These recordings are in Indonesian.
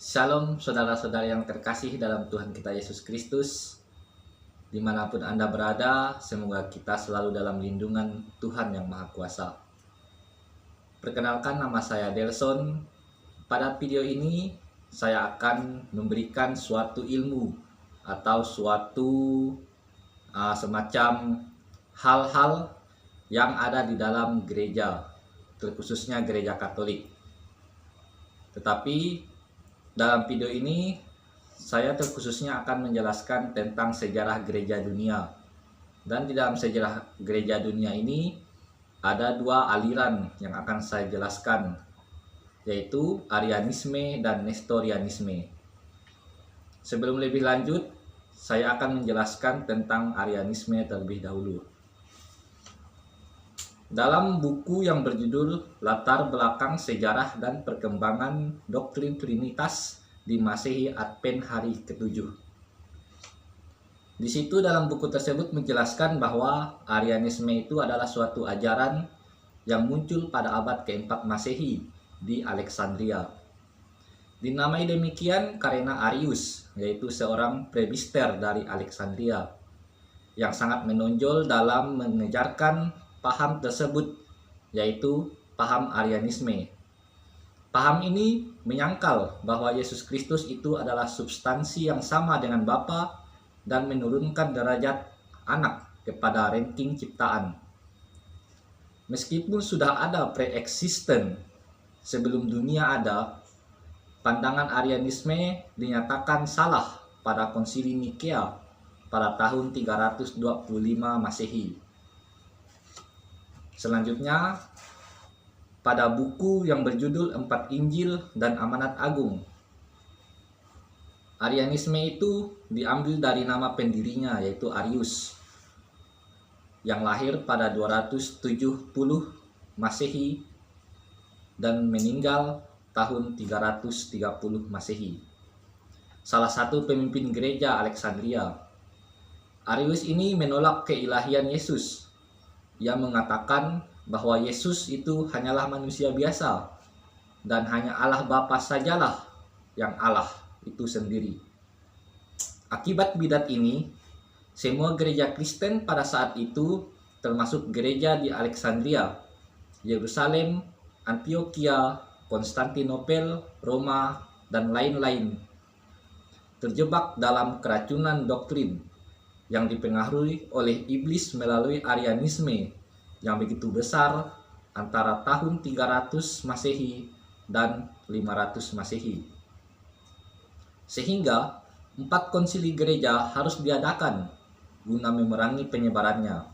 Shalom saudara-saudara yang terkasih dalam Tuhan kita Yesus Kristus. Dimanapun Anda berada, semoga kita selalu dalam lindungan Tuhan yang Maha Kuasa. Perkenalkan, nama saya Delson. Pada video ini saya akan memberikan suatu ilmu atau suatu semacam hal-hal yang ada di dalam gereja, terkhususnya gereja Katolik. Tetapi dalam video ini saya terkhususnya akan menjelaskan tentang sejarah gereja dunia. Dan di dalam sejarah gereja dunia ini ada dua aliran yang akan saya jelaskan, yaitu Arianisme dan Nestorianisme. Sebelum lebih lanjut, saya akan menjelaskan tentang Arianisme terlebih dahulu. Dalam buku yang berjudul Latar Belakang Sejarah dan Perkembangan Doktrin Trinitas di Masehi Advent Hari ke-7. Di situ dalam buku tersebut menjelaskan bahwa Arianisme itu adalah suatu ajaran yang muncul pada abad ke-4 Masehi di Alexandria. Dinamai demikian karena Arius, yaitu seorang presbiter dari Alexandria, yang sangat menonjol dalam mengejarkan paham tersebut, yaitu paham Arianisme. Paham ini menyangkal bahwa Yesus Kristus itu adalah substansi yang sama dengan Bapa dan menurunkan derajat anak kepada ranking ciptaan. Meskipun sudah ada pre-existent sebelum dunia ada, pandangan Arianisme dinyatakan salah pada Konsili Nikea pada tahun 325 Masehi. Selanjutnya, pada buku yang berjudul Empat Injil dan Amanat Agung, Arianisme itu diambil dari nama pendirinya, yaitu Arius, yang lahir pada 270 Masehi dan meninggal tahun 330 Masehi. Salah satu pemimpin gereja Alexandria. Arius ini menolak keilahian Yesus. Ia mengatakan bahwa Yesus itu hanyalah manusia biasa dan hanya Allah Bapa sajalah yang Allah itu sendiri. Akibat bidat ini, semua gereja Kristen pada saat itu, termasuk gereja di Alexandria, Yerusalem, Antioquia, Konstantinopel, Roma, dan lain-lain, terjebak dalam keracunan doktrin yang dipengaruhi oleh iblis melalui Arianisme yang begitu besar antara tahun 300 Masehi dan 500 Masehi. Sehingga 4 konsili gereja harus diadakan guna memerangi penyebarannya,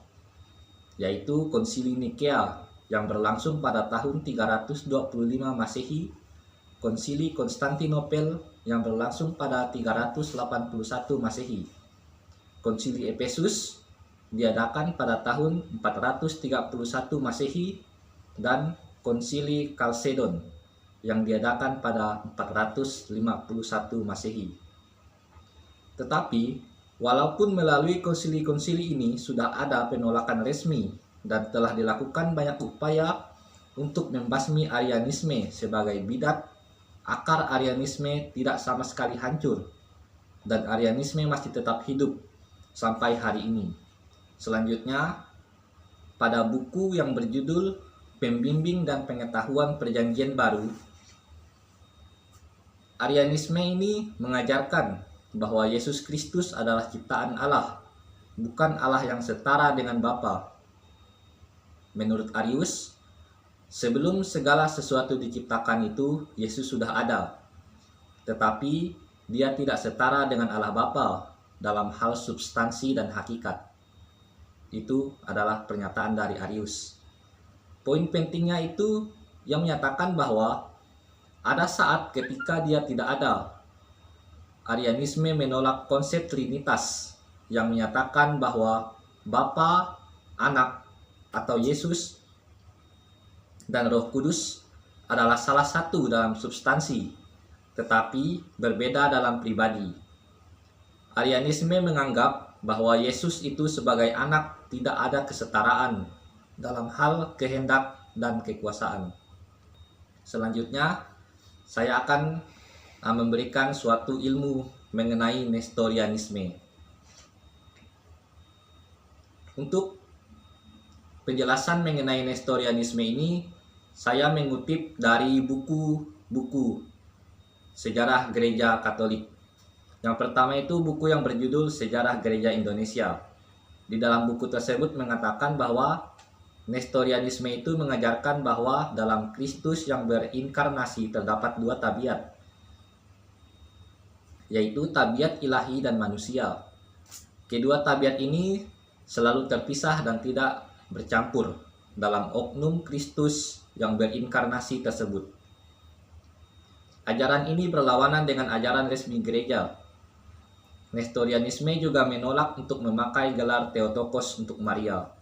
yaitu Konsili Nikea yang berlangsung pada tahun 325 Masehi, Konsili Konstantinopel yang berlangsung pada 381 Masehi, Konsili Efesus diadakan pada tahun 431 Masehi, dan Konsili Kalsedon yang diadakan pada 451 Masehi. Tetapi, walaupun melalui konsili-konsili ini sudah ada penolakan resmi dan telah dilakukan banyak upaya untuk membasmi Arianisme sebagai bidat, akar Arianisme tidak sama sekali hancur dan Arianisme masih tetap hidup sampai hari ini. Selanjutnya, pada buku yang berjudul Pembimbing dan Pengetahuan Perjanjian Baru, Arianisme ini mengajarkan bahwa Yesus Kristus adalah ciptaan Allah, bukan Allah yang setara dengan Bapa. Menurut Arius, sebelum segala sesuatu diciptakan itu, Yesus sudah ada, tetapi dia tidak setara dengan Allah Bapa dalam hal substansi dan hakikat. Itu adalah pernyataan dari Arius. Poin pentingnya itu yang menyatakan bahwa ada saat ketika dia tidak ada. Arianisme menolak konsep Trinitas yang menyatakan bahwa Bapa, Anak, atau Yesus dan Roh Kudus adalah salah satu dalam substansi, tetapi berbeda dalam pribadi. Arianisme menganggap bahwa Yesus itu sebagai anak tidak ada kesetaraan dalam hal kehendak dan kekuasaan. Selanjutnya, saya akan memberikan suatu ilmu mengenai Nestorianisme. Untuk penjelasan mengenai Nestorianisme ini, saya mengutip dari buku-buku sejarah gereja Katolik. Yang pertama itu buku yang berjudul Sejarah Gereja Indonesia. Di dalam buku tersebut mengatakan bahwa Nestorianisme itu mengajarkan bahwa dalam Kristus yang berinkarnasi terdapat dua tabiat, yaitu tabiat ilahi dan manusia. Kedua tabiat ini selalu terpisah dan tidak bercampur dalam oknum Kristus yang berinkarnasi tersebut. Ajaran ini berlawanan dengan ajaran resmi gereja. Nestorianisme juga menolak untuk memakai gelar Theotokos untuk Maria.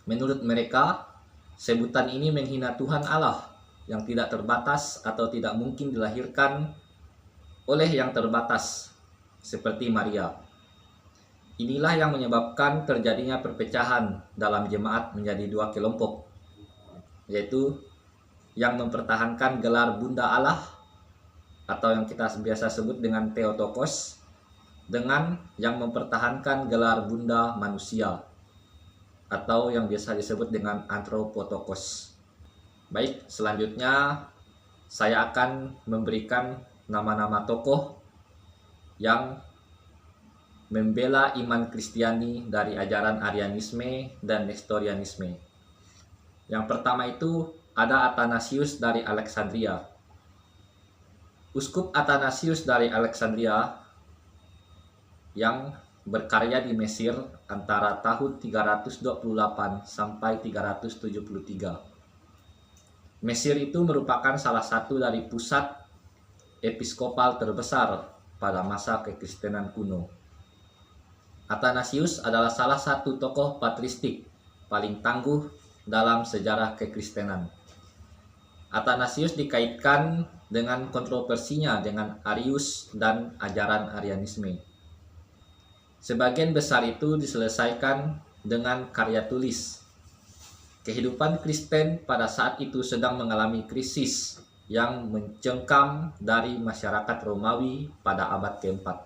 Menurut mereka, sebutan ini menghina Tuhan Allah yang tidak terbatas atau tidak mungkin dilahirkan oleh yang terbatas seperti Maria. Inilah yang menyebabkan terjadinya perpecahan dalam jemaat menjadi dua kelompok, yaitu yang mempertahankan gelar Bunda Allah atau yang kita biasa sebut dengan Theotokos, dengan yang mempertahankan gelar Bunda Manusia atau yang biasa disebut dengan Anthropotokos. Baik, selanjutnya saya akan memberikan nama-nama tokoh yang membela iman Kristiani dari ajaran Arianisme dan Nestorianisme. Yang pertama itu ada Athanasius dari Alexandria. Uskup Athanasius dari Alexandria yang berkarya di Mesir antara tahun 328 sampai 373. Mesir itu merupakan salah satu dari pusat episkopal terbesar pada masa kekristenan kuno. Athanasius adalah salah satu tokoh patristik paling tangguh dalam sejarah kekristenan. Athanasius dikaitkan dengan kontroversinya dengan Arius dan ajaran Arianisme. Sebagian besar itu diselesaikan dengan karya tulis. Kehidupan Kristen pada saat itu sedang mengalami krisis yang mencengkam dari masyarakat Romawi pada abad keempat.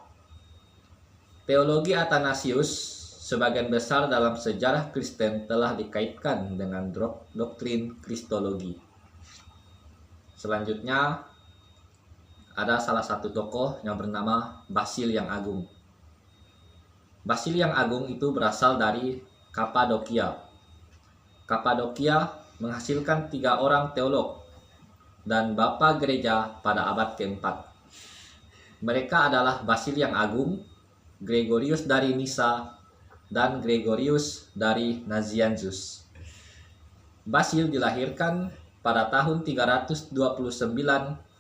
Teologi Athanasius sebagian besar dalam sejarah Kristen telah dikaitkan dengan doktrin Kristologi. Selanjutnya ada salah satu tokoh yang bernama Basil yang Agung. Basil yang Agung itu berasal dari Kapadokia. Kapadokia menghasilkan 3 orang teolog dan bapa gereja pada abad keempat. Mereka adalah Basil yang Agung, Gregorius dari Nisa, dan Gregorius dari Nazianzus. Basil dilahirkan pada tahun 329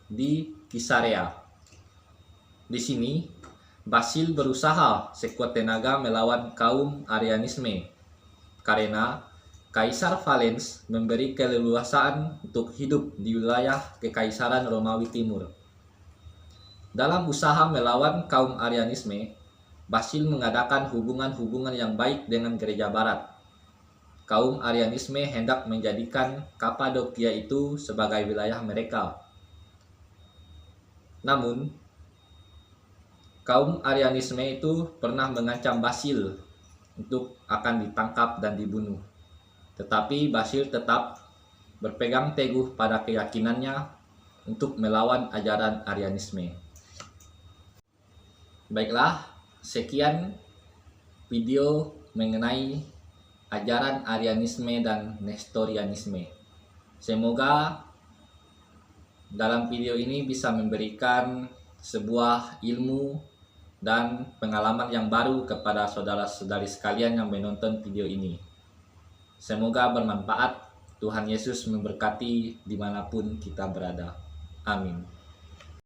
di Kisarea. Di sini, Basil berusaha sekuat tenaga melawan kaum Arianisme, karena Kaisar Valens memberi keleluasaan untuk hidup di wilayah Kekaisaran Romawi Timur. Dalam usaha melawan kaum Arianisme, Basil mengadakan hubungan-hubungan yang baik dengan gereja barat. Kaum Arianisme hendak menjadikan Kapadokia itu sebagai wilayah mereka. Namun, kaum Arianisme itu pernah mengancam Basil untuk akan ditangkap dan dibunuh. Tetapi Basil tetap berpegang teguh pada keyakinannya untuk melawan ajaran Arianisme. Baiklah, sekian video mengenai ajaran Arianisme dan Nestorianisme. Semoga dalam video ini bisa memberikan sebuah ilmu dan pengalaman yang baru kepada saudara-saudari sekalian yang menonton video ini. Semoga bermanfaat. Tuhan Yesus memberkati dimanapun kita berada. Amin.